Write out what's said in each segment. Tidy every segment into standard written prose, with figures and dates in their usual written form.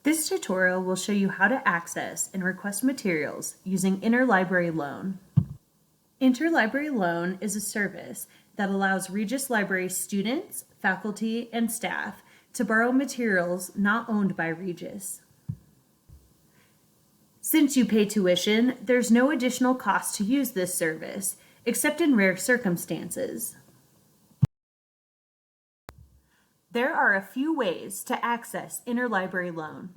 This tutorial will show you how to access and request materials using InterLibrary Loan. InterLibrary Loan is a service that allows Regis Library students, faculty, and staff to borrow materials not owned by Regis. Since you pay tuition, there's no additional cost to use this service, except in rare circumstances. There are a few ways to access InterLibrary Loan.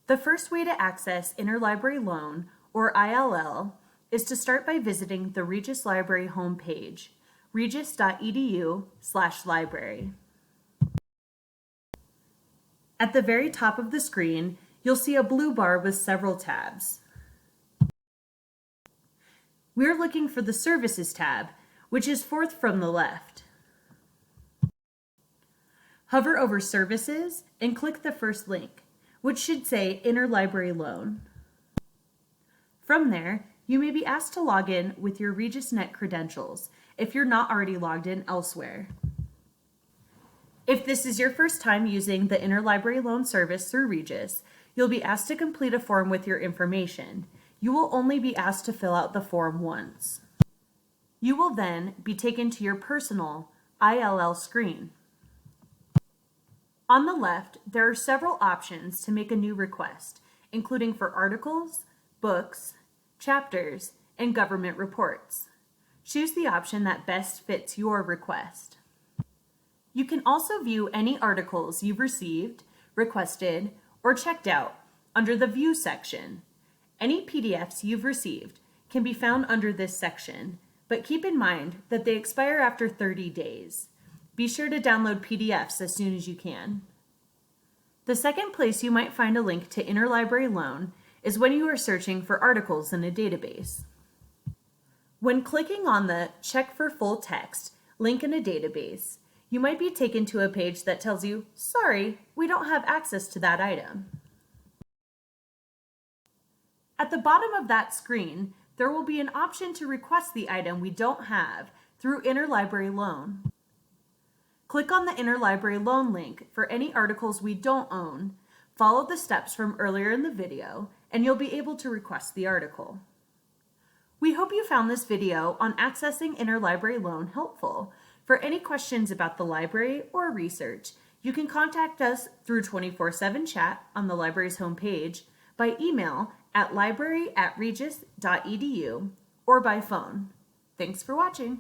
The first way to access InterLibrary Loan, or ILL, is to start by visiting the Regis Library homepage, regis.edu/library. At the very top of the screen, you'll see a blue bar with several tabs. We're looking for the Services tab, which is fourth from the left. Hover over Services and click the first link, which should say InterLibrary Loan. From there, you may be asked to log in with your RegisNet credentials if you're not already logged in elsewhere. If this is your first time using the InterLibrary Loan service through Regis, you'll be asked to complete a form with your information. You will only be asked to fill out the form once. You will then be taken to your personal ILL screen. On the left, there are several options to make a new request, including for articles, books, chapters, and government reports. Choose the option that best fits your request. You can also view any articles you've received, requested, or checked out under the View section. Any PDFs you've received can be found under this section, but keep in mind that they expire after 30 days. Be sure to download PDFs as soon as you can. The second place you might find a link to InterLibrary Loan is when you are searching for articles in a database. When clicking on the Check for Full Text link in a database, you might be taken to a page that tells you, sorry, we don't have access to that item. At the bottom of that screen, there will be an option to request the item we don't have through InterLibrary Loan. Click on the InterLibrary Loan link for any articles we don't own, follow the steps from earlier in the video, and you'll be able to request the article. We hope you found this video on accessing InterLibrary Loan helpful. For any questions about the library or research, you can contact us through 24/7 chat on the library's homepage, by email at library@regis.edu, or by phone. Thanks for watching.